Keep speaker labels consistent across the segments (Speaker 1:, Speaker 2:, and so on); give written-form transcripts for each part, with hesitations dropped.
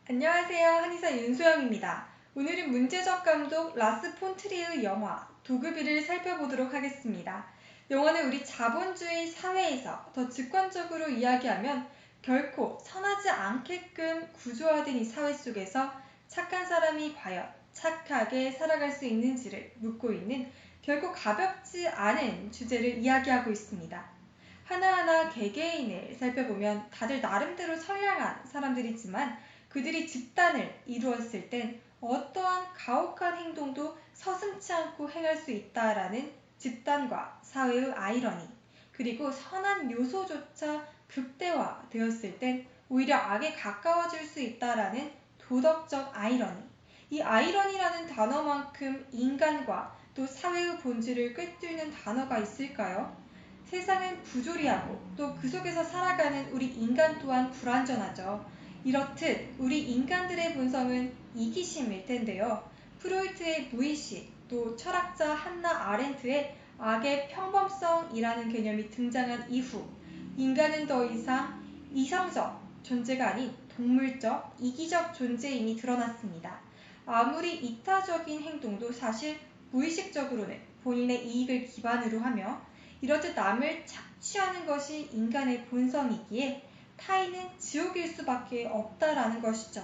Speaker 1: 안녕하세요. 한의사 윤소영입니다. 오늘은 문제적 감독 라스 폰 트리의 영화 도그비를 살펴보도록 하겠습니다. 영화는 우리 자본주의 사회에서 더 직관적으로 이야기하면 결코 선하지 않게끔 구조화된 이 사회 속에서 착한 사람이 과연 착하게 살아갈 수 있는지를 묻고 있는 결코 가볍지 않은 주제를 이야기하고 있습니다. 하나하나 개개인을 살펴보면 다들 나름대로 선량한 사람들이지만 그들이 집단을 이루었을 땐 어떠한 가혹한 행동도 서슴지 않고 행할 수 있다라는 집단과 사회의 아이러니, 그리고 선한 요소조차 극대화되었을 땐 오히려 악에 가까워질 수 있다라는 도덕적 아이러니. 이 아이러니라는 단어만큼 인간과 또 사회의 본질을 꿰뚫는 단어가 있을까요? 세상은 부조리하고 또 그 속에서 살아가는 우리 인간 또한 불완전하죠. 이렇듯 우리 인간들의 본성은 이기심일 텐데요. 프로이트의 무의식, 또 철학자 한나 아렌트의 악의 평범성이라는 개념이 등장한 이후 인간은 더 이상 이성적 존재가 아닌 동물적, 이기적 존재임이 드러났습니다. 아무리 이타적인 행동도 사실 무의식적으로는 본인의 이익을 기반으로 하며 이렇듯 남을 착취하는 것이 인간의 본성이기에 타인은 지옥일 수밖에 없다라는 것이죠.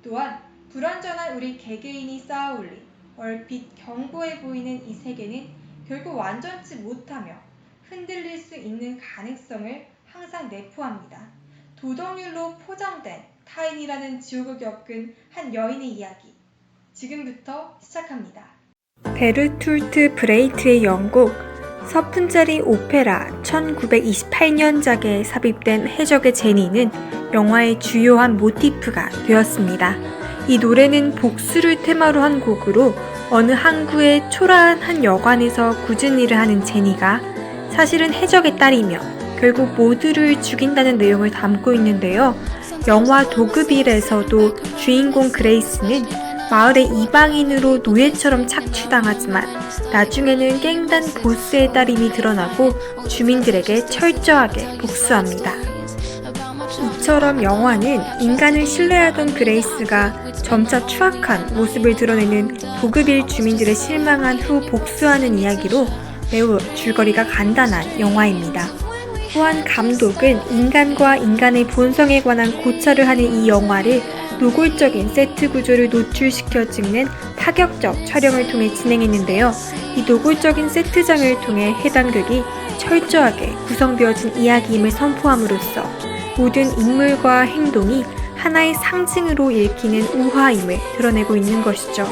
Speaker 1: 또한 불완전한 우리 개개인이 쌓아올린 얼핏 견고해 보이는 이 세계는 결국 완전치 못하며 흔들릴 수 있는 가능성을 항상 내포합니다. 도덕률로 포장된 타인이라는 지옥을 겪은 한 여인의 이야기. 지금부터 시작합니다.
Speaker 2: 베르툴트 브레이트의 영국 서푼자리 오페라 1928년작에 삽입된 해적의 제니는 영화의 주요한 모티프가 되었습니다. 이 노래는 복수를 테마로 한 곡으로 어느 항구의 초라한 한 여관에서 굳은 일을 하는 제니가 사실은 해적의 딸이며 결국 모두를 죽인다는 내용을 담고 있는데요. 영화 도그빌에서도 주인공 그레이스는 마을의 이방인으로 노예처럼 착취당하지만 나중에는 깽단 보스의 딸임이 드러나고 주민들에게 철저하게 복수합니다. 이처럼 영화는 인간을 신뢰하던 그레이스가 점차 추악한 모습을 드러내는 도그빌 주민들의 실망한 후 복수하는 이야기로 매우 줄거리가 간단한 영화입니다. 또한 감독은 인간과 인간의 본성에 관한 고찰을 하는 이 영화를 노골적인 세트 구조를 노출시켜 찍는 파격적 촬영을 통해 진행했는데요. 이 노골적인 세트장을 통해 해당 극이 철저하게 구성되어진 이야기임을 선포함으로써 모든 인물과 행동이 하나의 상징으로 읽히는 우화임을 드러내고 있는 것이죠.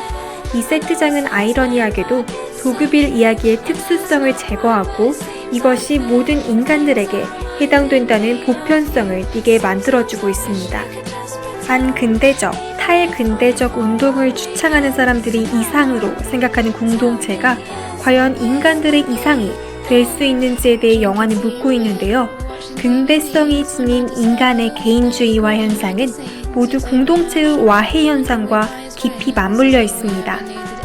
Speaker 2: 이 세트장은 아이러니하게도 도그빌 이야기의 특수성을 제거하고 이것이 모든 인간들에게 해당된다는 보편성을 띠게 만들어주고 있습니다. 반근대적, 탈근대적 운동을 주창하는 사람들이 이상으로 생각하는 공동체가 과연 인간들의 이상이 될 수 있는지에 대해 영화는 묻고 있는데요. 근대성이 지닌 인간의 개인주의와 현상은 모두 공동체의 와해 현상과 깊이 맞물려 있습니다.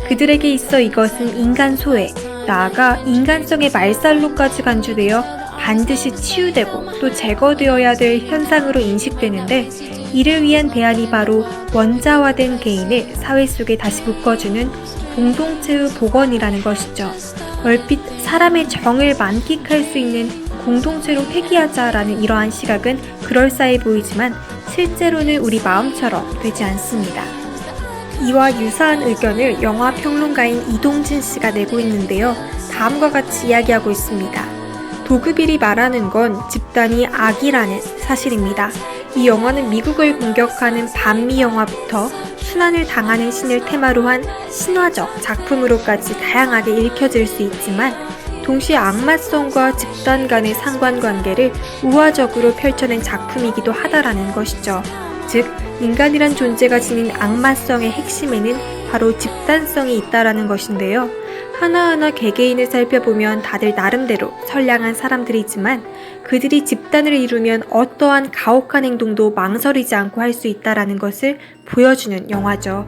Speaker 2: 그들에게 있어 이것은 인간 소외, 나아가 인간성의 말살로까지 간주되어 반드시 치유되고 또 제거되어야 될 현상으로 인식되는데 이를 위한 대안이 바로 원자화된 개인을 사회 속에 다시 묶어주는 공동체의 복원이라는 것이죠. 얼핏 사람의 정을 만끽할 수 있는 공동체로 회귀하자라는 이러한 시각은 그럴싸해 보이지만 실제로는 우리 마음처럼 되지 않습니다. 이와 유사한 의견을 영화 평론가인 이동진 씨가 내고 있는데요. 다음과 같이 이야기하고 있습니다. 도그빌이 말하는 건 집단이 악이라는 사실입니다. 이 영화는 미국을 공격하는 반미 영화부터 순환을 당하는 신을 테마로 한 신화적 작품으로까지 다양하게 읽혀질 수 있지만 동시에 악마성과 집단 간의 상관관계를 우화적으로 펼쳐낸 작품이기도 하다라는 것이죠. 즉, 인간이란 존재가 지닌 악마성의 핵심에는 바로 집단성이 있다라는 것인데요. 하나하나 개개인을 살펴보면 다들 나름대로 선량한 사람들이지만 그들이 집단을 이루면 어떠한 가혹한 행동도 망설이지 않고 할 수 있다라는 것을 보여주는 영화죠.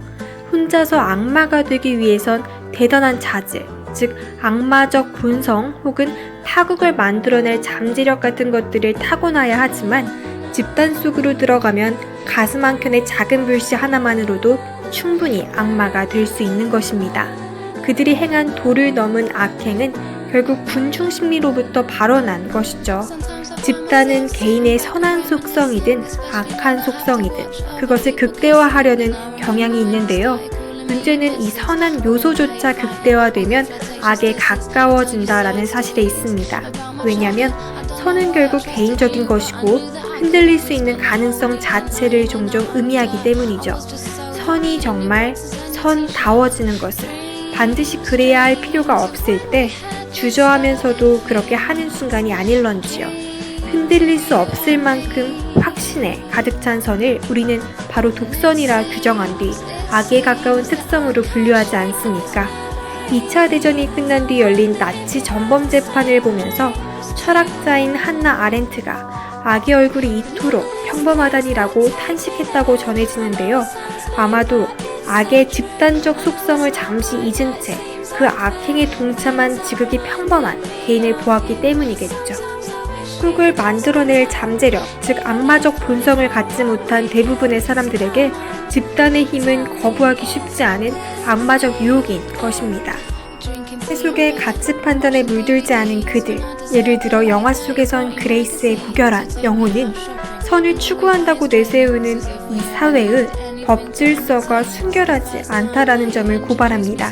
Speaker 2: 혼자서 악마가 되기 위해선 대단한 자질, 즉 악마적 본성 혹은 파국을 만들어낼 잠재력 같은 것들을 타고나야 하지만 집단 속으로 들어가면 가슴 한켠의 작은 불씨 하나만으로도 충분히 악마가 될 수 있는 것입니다. 그들이 행한 도를 넘은 악행은 결국 군중 심리로부터 발원한 것이죠. 집단은 개인의 선한 속성이든 악한 속성이든 그것을 극대화하려는 경향이 있는데요. 문제는 이 선한 요소조차 극대화되면 악에 가까워진다라는 사실에 있습니다. 왜냐하면 선은 결국 개인적인 것이고 흔들릴 수 있는 가능성 자체를 종종 의미하기 때문이죠. 선이 정말 선다워지는 것을 반드시 그래야 할 필요가 없을 때 주저하면서도 그렇게 하는 순간이 아닐런지요. 흔들릴 수 없을 만큼 확신에 가득 찬 선을 우리는 바로 독선이라 규정한 뒤 악에 가까운 특성으로 분류하지 않습니까? 2차 대전이 끝난 뒤 열린 나치 전범 재판을 보면서 철학자인 한나 아렌트가 악의 얼굴이 이토록 평범하다니라고 탄식했다고 전해지는데요. 아마도 악의 집단적 속성을 잠시 잊은 채 그 악행에 동참한 지극히 평범한 개인을 보았기 때문이겠죠. 흙을 만들어낼 잠재력, 즉 악마적 본성을 갖지 못한 대부분의 사람들에게 집단의 힘은 거부하기 쉽지 않은 악마적 유혹인 것입니다. 세속의 가치 판단에 물들지 않은 그들, 예를 들어 영화 속에선 그레이스의 고결한 영혼은 선을 추구한다고 내세우는 이 사회의 법질서가 순결하지 않다라는 점을 고발합니다.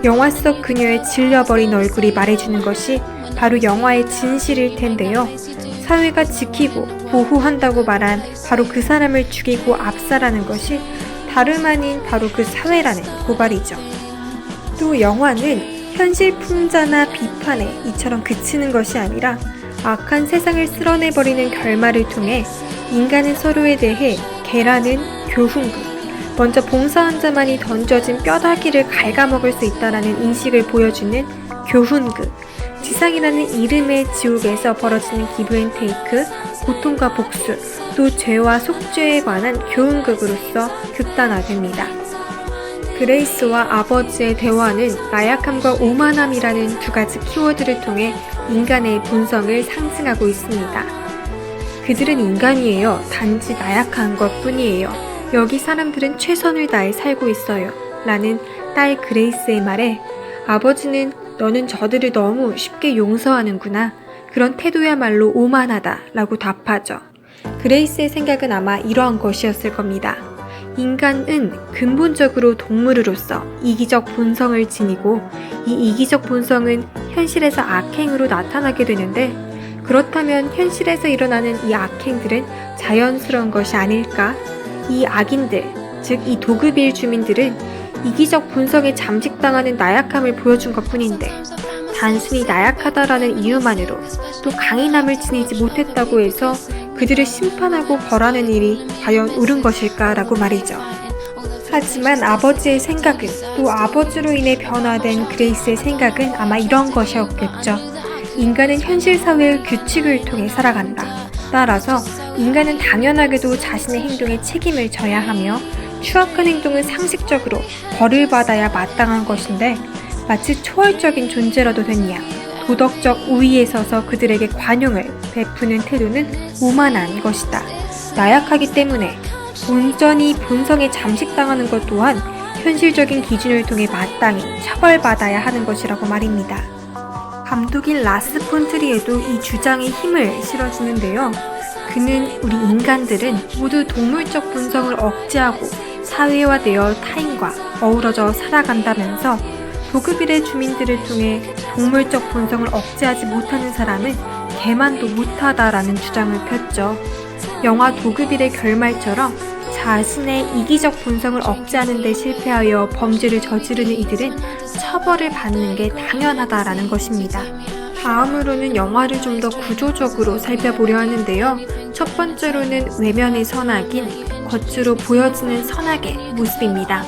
Speaker 2: 영화 속 그녀의 질려버린 얼굴이 말해주는 것이 바로 영화의 진실일 텐데요. 사회가 지키고 보호한다고 말한 바로 그 사람을 죽이고 압살하는 것이 다름 아닌 바로 그 사회라는 고발이죠. 또 영화는 현실 풍자나 비판에 이처럼 그치는 것이 아니라 악한 세상을 쓸어내버리는 결말을 통해 인간은 서로에 대해 개라는 교훈극, 먼저 봉사한 자만이 던져진 뼈다귀를 갉아먹을 수 있다는 인식을 보여주는 교훈극, 지상이라는 이름의 지옥에서 벌어지는 기브앤테이크, 고통과 복수, 또 죄와 속죄에 관한 교훈극으로서 극단화됩니다. 그레이스와 아버지의 대화는 나약함과 오만함이라는 두 가지 키워드를 통해 인간의 본성을 상징하고 있습니다. 그들은 인간이에요. 단지 나약한 것뿐이에요. 여기 사람들은 최선을 다해 살고 있어요. 라는 딸 그레이스의 말에 아버지는 너는 저들을 너무 쉽게 용서하는구나. 그런 태도야말로 오만하다. 라고 답하죠. 그레이스의 생각은 아마 이러한 것이었을 겁니다. 인간은 근본적으로 동물으로서 이기적 본성을 지니고 이 이기적 본성은 현실에서 악행으로 나타나게 되는데 그렇다면 현실에서 일어나는 이 악행들은 자연스러운 것이 아닐까? 이 악인들, 즉 이 도급일 주민들은 이기적 본성에 잠식당하는 나약함을 보여준 것뿐인데 단순히 나약하다라는 이유만으로 또 강인함을 지니지 못했다고 해서 그들을 심판하고 벌하는 일이 과연 옳은 것일까라고 말이죠. 하지만 아버지의 생각은 또 아버지로 인해 변화된 그레이스의 생각은 아마 이런 것이었겠죠. 인간은 현실 사회의 규칙을 통해 살아간다. 따라서 인간은 당연하게도 자신의 행동에 책임을 져야 하며 추악한 행동은 상식적으로 벌을 받아야 마땅한 것인데 마치 초월적인 존재라도 됐냐 도덕적 우위에 서서 그들에게 관용을 베푸는 태도는 오만한 것이다. 나약하기 때문에 온전히 본성에 잠식당하는 것 또한 현실적인 기준을 통해 마땅히 처벌받아야 하는 것이라고 말입니다. 감독인 라스 폰트리에도 이 주장에 힘을 실어주는데요. 그는 우리 인간들은 모두 동물적 본성을 억제하고 사회화되어 타인과 어우러져 살아간다면서 도급일의 주민들을 통해 동물적 본성을 억제하지 못하는 사람은 개만도 못하다라는 주장을 폈죠. 영화 도급일의 결말처럼 자신의 이기적 본성을 억제하는 데 실패하여 범죄를 저지르는 이들은 처벌을 받는 게 당연하다라는 것입니다. 다음으로는 영화를 좀 더 구조적으로 살펴보려 하는데요. 첫 번째로는 외면의 선악인 겉으로 보여지는 선악의 모습입니다.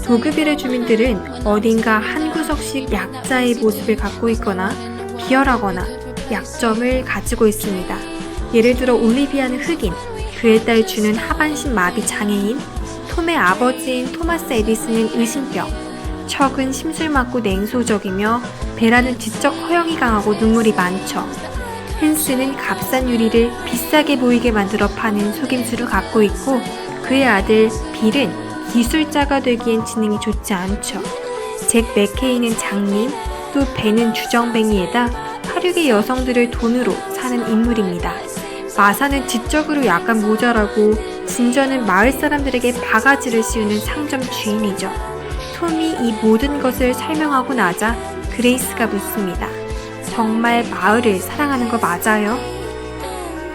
Speaker 2: 도급일의 주민들은 어딘가 한 구석씩 약자의 모습을 갖고 있거나 비열하거나 약점을 가지고 있습니다. 예를 들어 올리비아는 흑인, 그의 딸 주는 하반신 마비 장애인, 톰의 아버지인 토마스 에디슨은 의심병, 척은 심술 맞고 냉소적이며 베라는 지적 허영이 강하고 눈물이 많죠. 헨스는 값싼 유리를 비싸게 보이게 만들어 파는 속임수를 갖고 있고 그의 아들 빌은 기술자가 되기엔 지능이 좋지 않죠. 잭 맥케이는 장님, 또 벤은 주정뱅이에다 하륙의 여성들을 돈으로 사는 인물입니다. 마사는 지적으로 약간 모자라고 진저는 마을 사람들에게 바가지를 씌우는 상점 주인이죠. 톰이 이 모든 것을 설명하고 나자 그레이스가 묻습니다. 정말 마을을 사랑하는 거 맞아요?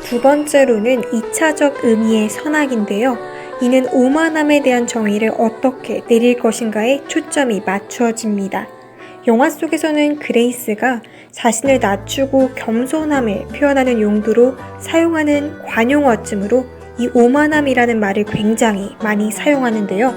Speaker 2: 두 번째로는 2차적 의미의 선악인데요. 이는 오만함에 대한 정의를 어떻게 내릴 것인가에 초점이 맞추어집니다. 영화 속에서는 그레이스가 자신을 낮추고 겸손함을 표현하는 용도로 사용하는 관용어쯤으로 이 오만함이라는 말을 굉장히 많이 사용하는데요.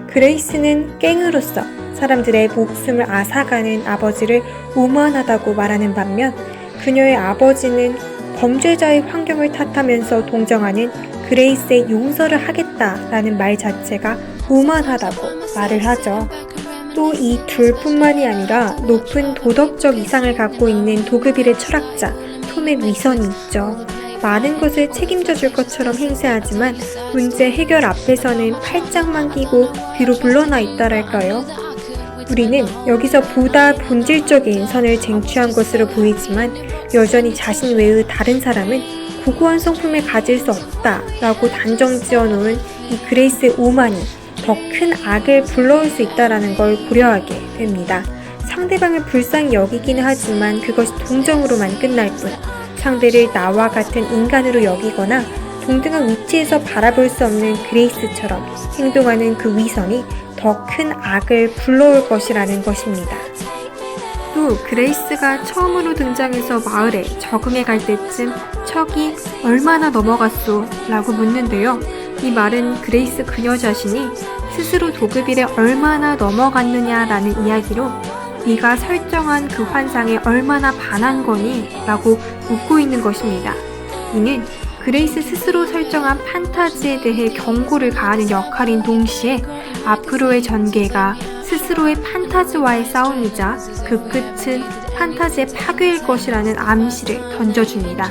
Speaker 2: 그레이스는 깽으로서 사람들의 목숨을 앗아가는 아버지를 오만하다고 말하는 반면 그녀의 아버지는 범죄자의 환경을 탓하면서 동정하는 그레이스의 용서를 하겠다라는 말 자체가 오만하다고 말을 하죠. 또 이 둘뿐만이 아니라 높은 도덕적 이상을 갖고 있는 도그빌의 철학자 톰의 위선이 있죠. 많은 것을 책임져 줄 것처럼 행세하지만 문제 해결 앞에서는 팔짱만 끼고 뒤로 물러나 있다랄까요. 우리는 여기서 보다 본질적인 선을 쟁취한 것으로 보이지만 여전히 자신 외의 다른 사람은 고고한 성품을 가질 수 없다라고 단정지어 놓은 이 그레이스의 오만이 더 큰 악을 불러올 수 있다는 걸 고려하게 됩니다. 상대방을 불쌍히 여기기는 하지만 그것이 동정으로만 끝날 뿐 상대를 나와 같은 인간으로 여기거나 동등한 위치에서 바라볼 수 없는 그레이스처럼 행동하는 그 위선이 더 큰 악을 불러올 것이라는 것입니다. 또 그레이스가 처음으로 등장해서 마을에 적응해 갈 때쯤 척이 얼마나 넘어갔소? 라고 묻는데요. 이 말은 그레이스 그녀 자신이 스스로 도그빌에 얼마나 넘어갔느냐라는 이야기로 네가 설정한 그 환상에 얼마나 반한 거니? 라고 묻고 있는 것입니다. 이는 그레이스 스스로 설정한 판타지에 대해 경고를 가하는 역할인 동시에 앞으로의 전개가 스스로의 판타지와의 싸움이자 그 끝은 판타지의 파괴일 것이라는 암시를 던져줍니다.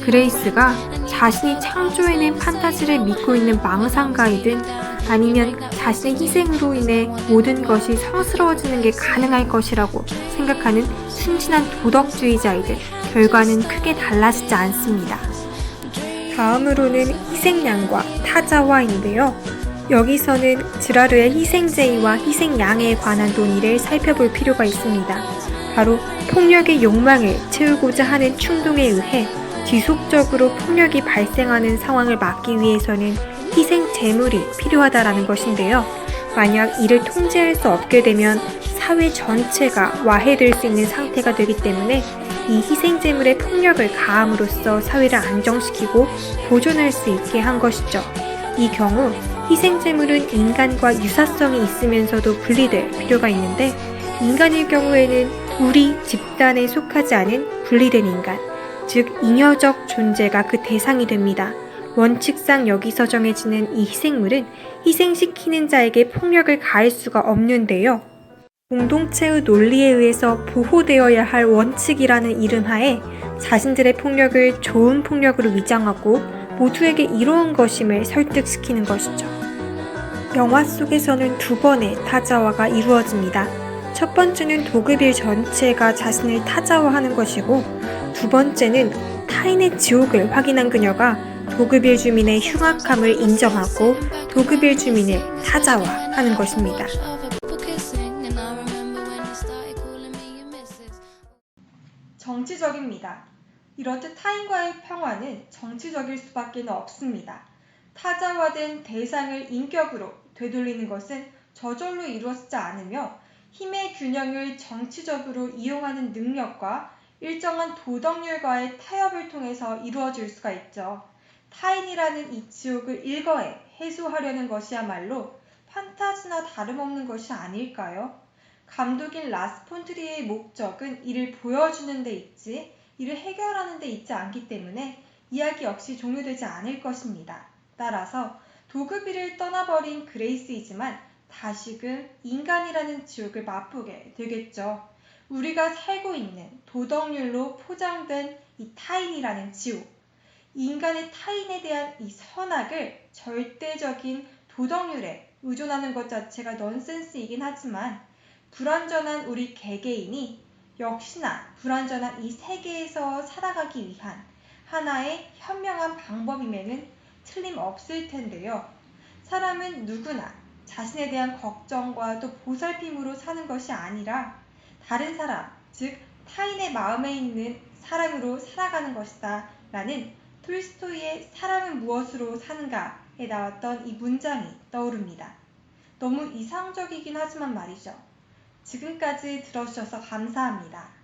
Speaker 2: 그레이스가 자신이 창조해낸 판타지를 믿고 있는 망상가이든 아니면 자신의 희생으로 인해 모든 것이 성스러워지는 게 가능할 것이라고 생각하는 순진한 도덕주의자이든 결과는 크게 달라지지 않습니다. 다음으로는 희생양과 타자와인데요. 여기서는 즈라르의 희생제의와 희생양에 관한 논의를 살펴볼 필요가 있습니다. 바로 폭력의 욕망을 채우고자 하는 충동에 의해 지속적으로 폭력이 발생하는 상황을 막기 위해서는 희생 제물이 필요하다라는 것인데요. 만약 이를 통제할 수 없게 되면 사회 전체가 와해될 수 있는 상태가 되기 때문에 이 희생 제물의 폭력을 가함으로써 사회를 안정시키고 보존할 수 있게 한 것이죠. 이 경우 희생 제물은 인간과 유사성이 있으면서도 분리될 필요가 있는데 인간일 경우에는 우리 집단에 속하지 않은 분리된 인간, 즉 잉여적 존재가 그 대상이 됩니다. 원칙상 여기서 정해지는 이 희생물은 희생시키는 자에게 폭력을 가할 수가 없는데요. 공동체의 논리에 의해서 보호되어야 할 원칙이라는 이름 하에 자신들의 폭력을 좋은 폭력으로 위장하고 모두에게 이로운 것임을 설득시키는 것이죠. 영화 속에서는 두 번의 타자화가 이루어집니다. 첫 번째는 도그빌 전체가 자신을 타자화하는 것이고 두 번째는 타인의 지옥을 확인한 그녀가 도그빌 주민의 흉악함을 인정하고 도그빌 주민을 타자화하는 것입니다.
Speaker 1: 정치적입니다. 이렇듯 타인과의 평화는 정치적일 수밖에 없습니다. 타자화된 대상을 인격으로 되돌리는 것은 저절로 이루어지지 않으며 힘의 균형을 정치적으로 이용하는 능력과 일정한 도덕률과의 타협을 통해서 이루어질 수가 있죠. 타인이라는 이 지옥을 일거에 해소하려는 것이야말로 판타지나 다름없는 것이 아닐까요? 감독인 라스 폰트리에의 목적은 이를 보여주는 데 있지 이를 해결하는 데 있지 않기 때문에 이야기 역시 종료되지 않을 것입니다. 따라서 도그빌을 떠나버린 그레이스이지만 다시금 인간이라는 지옥을 맛보게 되겠죠. 우리가 살고 있는 도덕률로 포장된 이 타인이라는 지옥. 인간의 타인에 대한 이 선악을 절대적인 도덕률에 의존하는 것 자체가 넌센스이긴 하지만 불완전한 우리 개개인이 역시나 불완전한 이 세계에서 살아가기 위한 하나의 현명한 방법임에는 틀림없을 텐데요. 사람은 누구나 자신에 대한 걱정과 또 보살핌으로 사는 것이 아니라 다른 사람, 즉 타인의 마음에 있는 사랑으로 살아가는 것이다 라는 톨스토이의 사람은 무엇으로 사는가에 나왔던 이 문장이 떠오릅니다. 너무 이상적이긴 하지만 말이죠. 지금까지 들어주셔서 감사합니다.